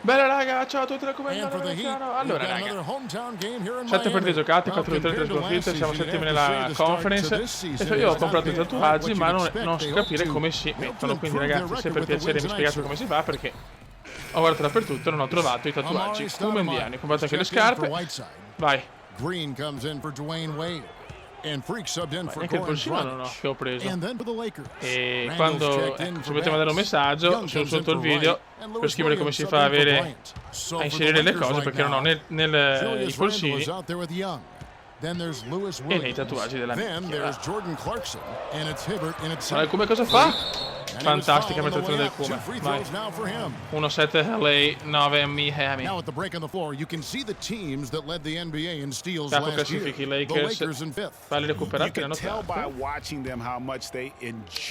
Bella raga, ciao a tutti da Comandante Veneziano. Allora raga, 7 partite giocate, 4 vittorie, 3 sconfitte, siamo settimi nella conference. E io ho comprato i tatuaggi ma non so capire come si mettono. Quindi ragazzi, se per piacere mi spiegate come si fa, perché ho guardato dappertutto e non ho trovato i tatuaggi. Come inviano, ho comprato anche le scarpe. Vai. Neanche il polsino non ho, che ho preso. E quando se potete mandare un messaggio sotto il video per scrivere come si fa a inserire le cose, perché non ho né i polsini e nei tatuaggi della minchia. Allora, come cosa fa? Fantastica prestazione del Kume. Vai. 1-7 LA, 9 Miami. Capo classifichi i Lakers. Falli recuperati che ne hanno tanto.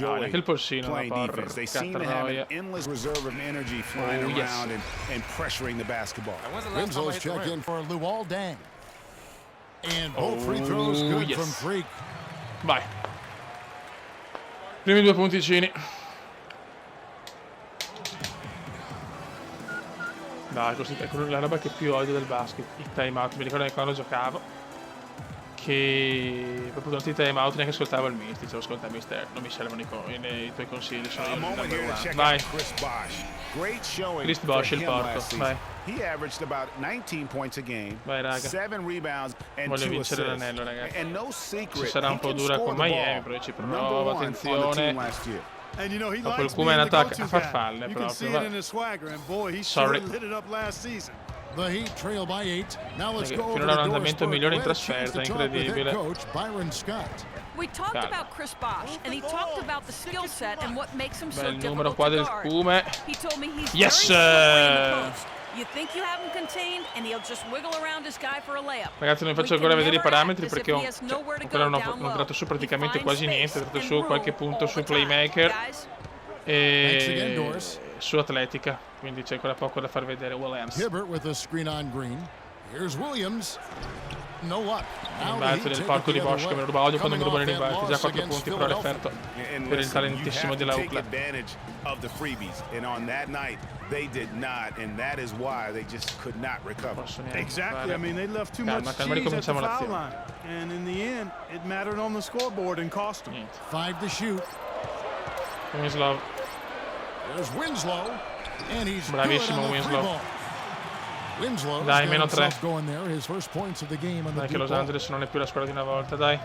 Anche il polsino, una porca troia. Oh yes. Winslow's check in for Luol Deng. And both free throws good from Freak. Vai. Primi 2 punticini. Dai, così è la roba che più odio del basket, i time out. Mi ricordo che quando giocavo, che proprio durante i time out neanche ascoltavo il mister, dicevo ascolta mister, non mi servono i tuoi consigli, sono io il number one. Vai. Chris Bosh, il porco, vai. Vai raga, voglio vincere l'anello ragazzi. Ci sarà un po' dura con Miami, però ci provo, attenzione. Dopo il Kume è andato a farfalle proprio. Sorry. Finora un andamento migliore in trasferta, incredibile. Bel numero qua del Kume. Yes! Ragazzi, non vi faccio ancora vedere i parametri perché ancora non ho tirato su praticamente quasi niente. Ho tirato su qualche punto su playmaker e su atletica, quindi c'è ancora poco da far vedere. Williams, rimbalzo del porco di Bosch che me lo ruba, odio quando mi rubano i rimbalzi. Già 4 punti però referto per il talentissimo di Laukla. They did not, and that is why they just could not recover. Exactly. I mean, they left too much cheese at the foul line, and in the end, it mattered on the scoreboard and cost them. 5 to shoot. Winslow. There's Winslow, and he's bravissimo Winslow. Dai, meno 3. Dai che Los Angeles non è più la squadra di una volta, dai.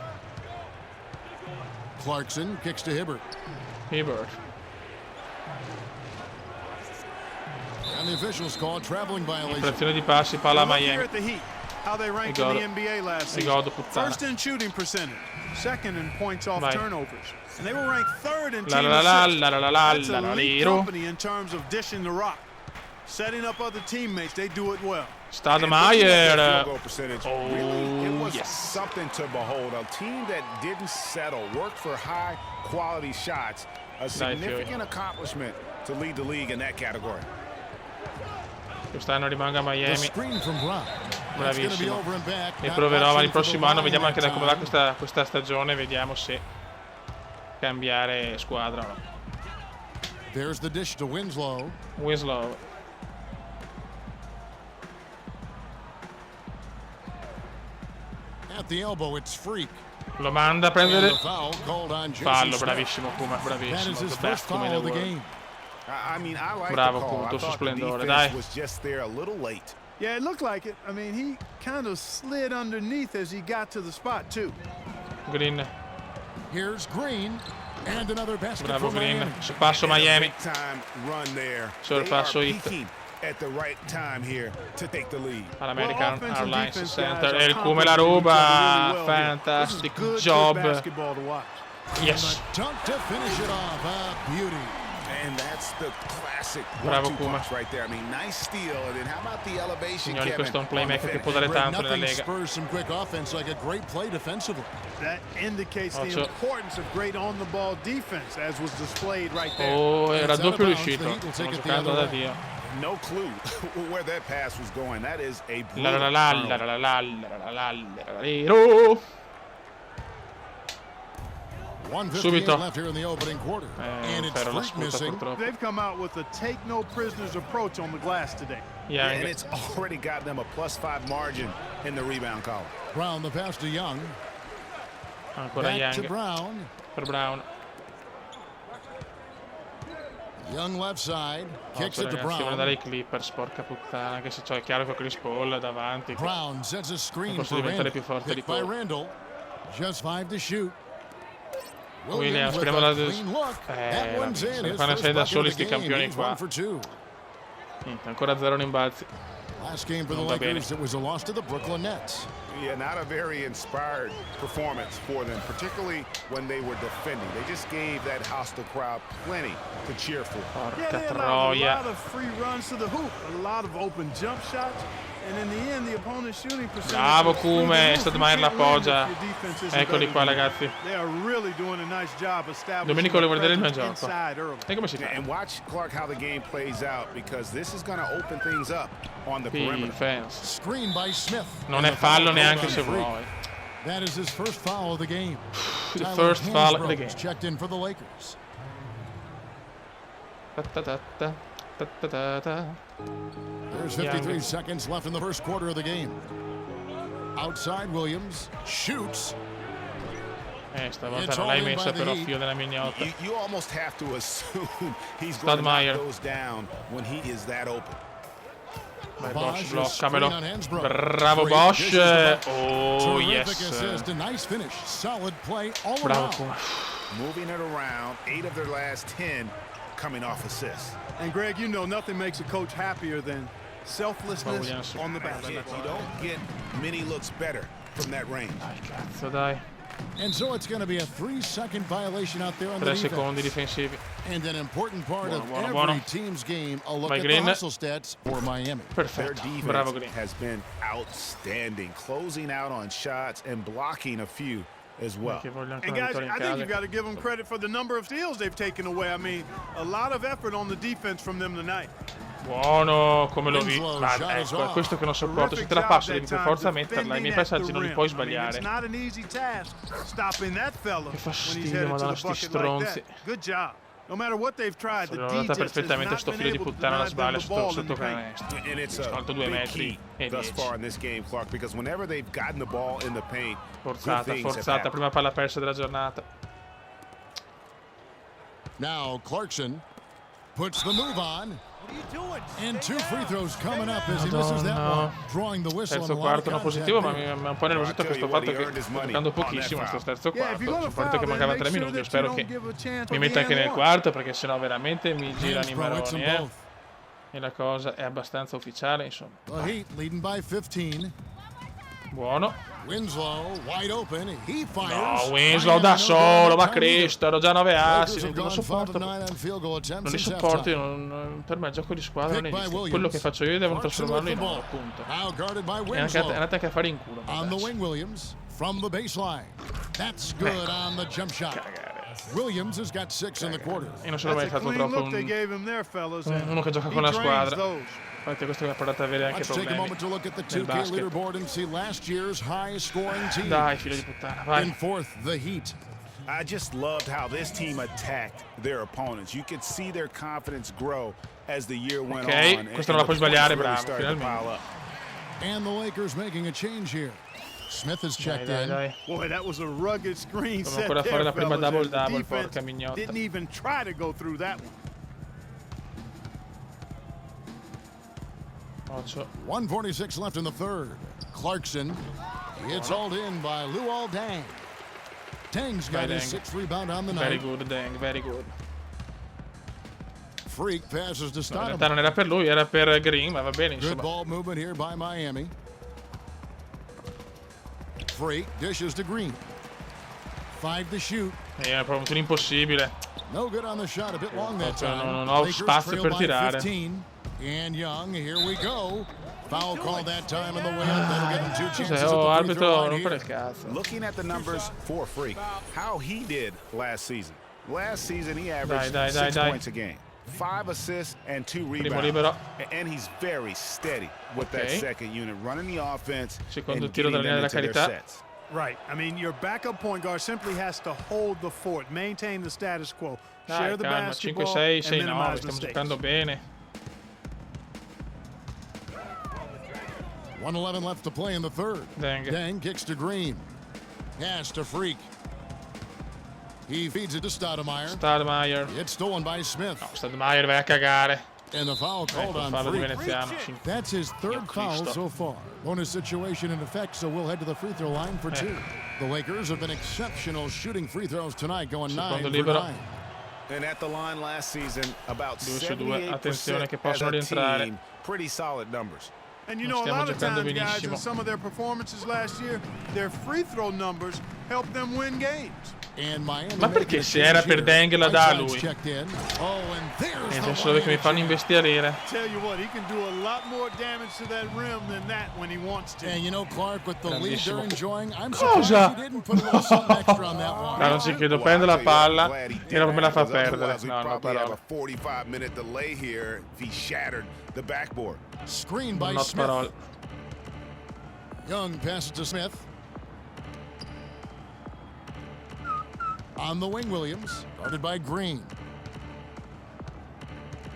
Clarkson kicks to Hibbert. Infrazione di passi, palla a Miami. E godo puttana. Stoudemire. Oh yes. Something to behold. A team that didn't settle, worked for high quality shots. A significant accomplishment to lead the league in that category. Quest'anno rimanga a Miami. Bravissimo. E proverò il prossimo anno, vediamo anche da come va questa stagione, vediamo se cambiare squadra o no. There's the dish to Winslow. At the elbow, it's Freak. Lo manda a prendere. Fallo, bravissimo Kume, bravissimo. The best Kume in the world. Bravo Kume, tuo suo splendore, dai. Yeah, it looked like it. I mean, he kind of slid underneath as he got to the spot too. Green. Here's Green and another basket. Bravo Green. Sorpasso Miami. Sorpasso Heat. At the right time here to take the lead. All-American Airlines Center. E il Kume la ruba. Fantastic job. Yes. And that's the classic bravo Kume. Right there. I mean, nice steal. And then how about the elevation? Signori, questo è un playmaker che può dare tanto nella Lega. That indicates the importance of great on-the-ball defense, as was displayed right there. Oh, era doppio riuscito. Stiamo giocando da Dio. No clue where that pass was going. That is a Subito. Ferro la sputa purtroppo. They've come out with a take no prisoners approach on the glass today. Yeah, and it's already got them a +5 margin in the rebound column. Brown the pass to Young. Ancora Young. To Brown. Per Brown. Young left side. Kicks it to Brown. Devono dare i Clippers, porca puttana, anche se è chiaro che Chris Paul davanti. Brown sets a screen posso diventare più forte di Paul. Randall. Just 5 to shoot. Williams, speriamo la fanno essere da soli sti campioni qua. Niente, ancora 0 rimbalzi. Last game for the Lakers, it was a loss to the Brooklyn Nets. Yeah, not a very inspired performance for them, particularly when they were defending. They just gave that hostile crowd plenty to cheer for. Porca troia. A lot of free runs to the hoop, a lot of open jump shots. And in the end, the opponent's shooting percentage. Bravo Kume, Stadmaier l'appoggia. Eccoli qua ragazzi. Domenico vuole vedere il mio gioco. E come si fa? And watch Clark how the game plays out because this is going to open things up on the perimeter. Screen by Smith. Non è fallo neanche se vuoi. That is his first foul of the game. The first foul of the game. Checked in for the Lakers. There's 53 seconds left in the first quarter of the game. Outside Williams shoots. Stavolta non l'hai messa però fio della mignotta. You almost have to assume he's going to knock those down when he is that open. Vai Bosch, bloccamelo. Bravo Bosch. Oh yes. Bravo Kuma. Moving it around, 8 of their last 10 coming off assists. And Greg, you know nothing makes a coach happier than selflessness on the basket. You don't get many looks better from that range. Dai cazzo, dai. And so it's going to be a 3-second violation out there on the 3 secondi difensivi. And an important part of every team's game, a look at the hustle stats for Miami. Their defense has been outstanding, closing out on shots and blocking a few as well. And guys, I think you've got to give them credit for the number of steals they've taken away. I mean, a lot of effort on the defense from them tonight. Buono, come lo vi. Ma ecco, è questo che non sopporto. Se te la passo devi per forza metterla. I miei passaggi non li puoi sbagliare. Che fastidio, madonna, sti stronzi. Sono andata perfettamente sto figlio di puttana la sbaglia sotto canestro. Salto 2 metri e 10. Forzata, prima palla persa della giornata. Now Clarkson puts the move on. And 2 free throws coming up as he misses that one. Drawing the whistle. Terzo quarto non positivo, ma mi è un po' nervosito questo fatto che sto giocando pochissimo questo terzo quarto. Sono partito che mancava 3 minuti. Io spero che mi metta anche nel quarto, perché sennò veramente mi girano i maroni, E la cosa è abbastanza ufficiale, insomma. Buono. Winslow wide open. He fires. No, Winslow da solo, ma Cristo, ero già 9 assi, non sopporto. Non li sopporto, per me il gioco di squadra non esiste. Quello che faccio io devono trasformarlo in oro, appunto. E andate anche a fare in culo. From the baseline. That's good on the jump shot. Williams has got 6 in the quarter. Io non sono mai stato troppo uno che gioca con la squadra. Infatti questo mi ha portato ad avere anche problemi nel basket. Dai, figlio di puttana, vai. I just loved how this team attacked their opponents. You could see their confidence grow as the year went on. Ok, questo non la puoi sbagliare, bravo, finalmente. And the Lakers making a change here. Smith is checked in. Boy, that was a rugged screen set there, fare la prima double-double, porca mignotta. Didn't even try to go through that one. 1:46 left in the third. Clarkson. It's hauled in by Luol Deng. Deng's got his 6th rebound on the night. Very good, Deng, very good. Freak passes to Stoudemire. In realtà non era per lui, era per Green, ma va bene, insomma. Good ball movement here by Miami. Freak dishes to Green. 5 to shoot. Era proprio un impossibile. No good on the shot, a bit long that time. Non ho spazio per tirare. And Young, here we go. Foul call that time in the win. That'll get him 2 chances at the free throw line here. Looking at the numbers for Freak, how he did last season. Last season he averaged 6 points a game, 5 assists and 2 rebounds. And he's very steady with that second unit, running the offense Secondo tiro dalla linea della carità. Right. I mean, your backup point guard simply has to hold the fort, maintain the status quo, share the calma, basketball, 5-6, and 6-9, minimize stiamo mistakes. giocando bene. 1:11 left to play in the third. Deng kicks to Green. Pass to Freak. He feeds it to Stoudemire. Stoudemire. It's stolen by Smith. No, Stoudemire vai a cagare. And the foul called on fallo di Freak. veneziano. That's his third foul so far. Bonus situation in effect, so we'll head to the free throw line for two. The Lakers have been exceptional shooting free throws tonight, going 9 for 9. And at the line last season, about 2-2. Attenzione che 78% possono as a rientrare. team. Pretty solid numbers. And you know, a lot of times, guys, in some of their performances last year, their free throw numbers helped them win games. Ma perché se era per Deng la dà a lui? Niente, solo perché mi fanno investire. Tell you what, he can do a lot more damage to that rim than that when he wants to. And you know, Clark, with the lead they're enjoying, I'm Cosa? surprised he didn't put a little something extra on that one. No, non ci credo, prende la palla e dopo me la fa perdere. No, no, parola. 45-minute delay here if he shattered the backboard. Screen by Not Smith. parole. Young passes to Smith. On the wing, Williams, guarded by Green.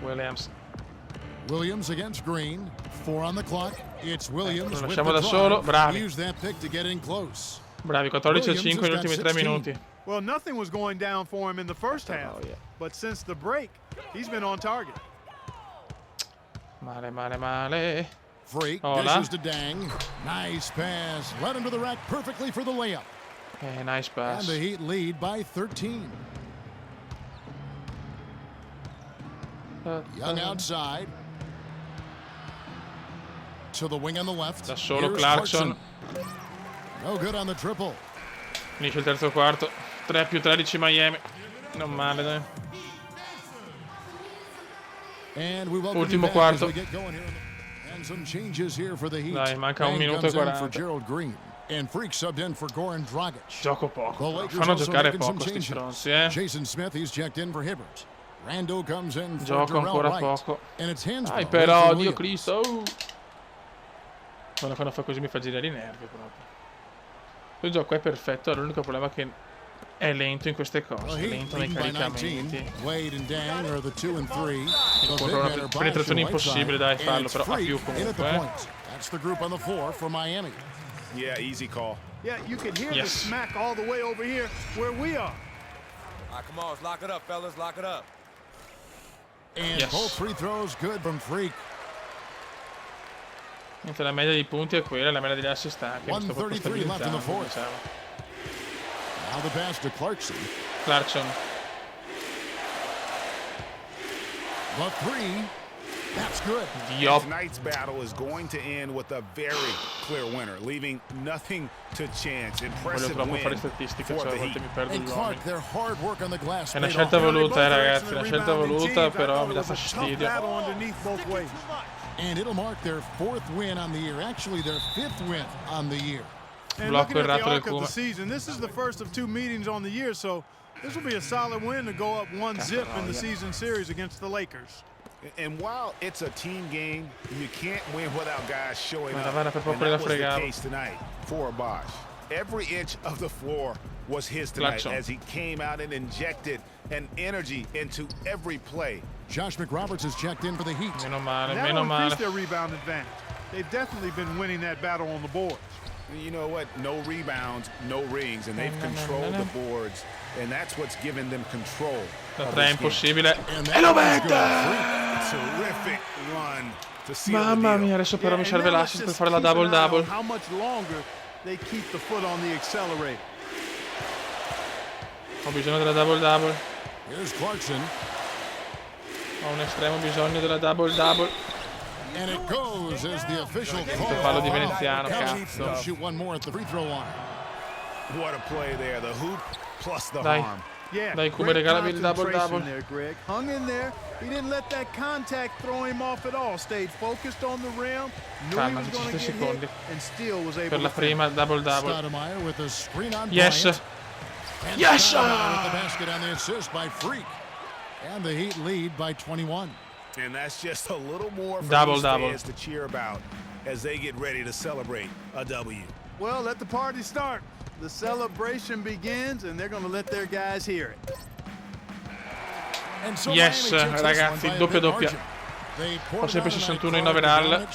Williams against Green. 4 on the clock. It's Williams with lasciamo da the solo. drive. Bravi. Use that pick to get in close. Bravi, 14-5 negli ultimi 3 minuti. Well, nothing was going down for him in the first half, but since the break, he's been on target. Freak dishes to Deng. Nice pass. Led him to the rack perfectly for the layup. Nice pass. And the Heat lead by 13. Young outside. To the wing on the left. Da solo Here's Clarkson. No good on the triple. Finisce il terzo quarto. 3+13 Miami. Non male, dai. And we welcome Ultimo you back as quarto. we get going here. And some changes here for the Heat. Dai, manca 1 Deng minuto e comes in 40. for Gerald Green. And Freak subbed in for Goran Dragic. Gioco poco. The Lakers Fanno also giocare making some poco sti changes. stronzi, eh. Jason Smith, he's checked in for Hibbert. Rando comes in for Gioco Jarrell ancora Wright. poco. And it's hands Dai però, Dio Cristo. Quando fa così mi fa girare i nervi proprio. Il gioco è perfetto, l'unico problema è che è lento in queste cose, è lento nei caricamenti. Corrono una penetrazione impossibile, dai, fallo, però a più comunque. That's the group on the floor for Miami. Yeah, easy call. Yeah, you can hear the smack all the way over here where we are. All right, come on, let's lock it up, fellas, lock it up. And both free throws good from Freak. Niente, la media di punti è quella, la media degli assist anche. 1:33 left in the fourth. Now the pass to Clarkson. Clarkson. The three. That's good. Tonight's battle is going to end with a very clear winner, leaving nothing to chance. Impressive win for the Heat. And Clark, their hard work on the glass. È una scelta voluta, ragazzi, una scelta voluta, però mi dà fastidio. And it'll mark their 4th win on the year. Actually, their 5th win on the year. And looking at the arc of the season, this is the first of 2 meetings on the year, so this will be a solid win to go up 1-0 in the season series against the Lakers. And while it's a team game, you can't win without guys showing up. And that was the case tonight for Bosh. Every inch of the floor was his tonight as he came out and injected an energy into every play. Josh McRoberts has checked in for the Heat. Meno male, that meno will male. increase their rebound advantage. They've definitely been winning that battle on the boards. You know what? No rebounds, no rings, and they've controlled the boards, and that's what's given them control. Da 3 è impossibile. E lo mette! Terrific run to seal Mamma mia, adesso però mi serve l'assist per fare la double-double. How much longer they keep the foot on the accelerator. Ho bisogno della double-double. Here's Clarkson. Ho un estremo bisogno della double-double. And it goes as the official call. Fallo di veneziano, cazzo. Shoot one more at the free throw line. What a play there, the hoop plus the Dai. harm. Yeah, Dai, Kuma, regalami il double-double. there, Greg. Hung in there. He didn't let that contact throw him off at all. Stayed focused on the rim. Knew he was going to get hit, and still was able per la to prima double-double. Stoudemire with a screen on Yes. Bryant. Yes! With the basket on the assist by Freak. And the Heat lead by 21. And that's just a little more for Double, these double. fans to cheer about as they get ready to celebrate a W. Well, let the party start. the celebration begins and they're going to let their guys hear it. Yes, ragazzi, doppia. Ho sempre 61 in overall.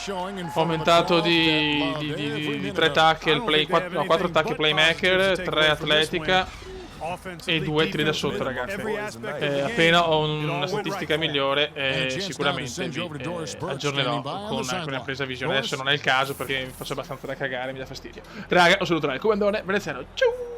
Ho aumentato di 3 tackle, 4 tackle playmaker, 3 atletica e 2 tiri da sotto, ragazzi. Appena ho una statistica migliore, sicuramente vi aggiornerò con una presa visione. Adesso non è il caso perché mi faccio abbastanza da cagare, mi dà fastidio. Raga, un saluto dal comandone veneziano. Ciao!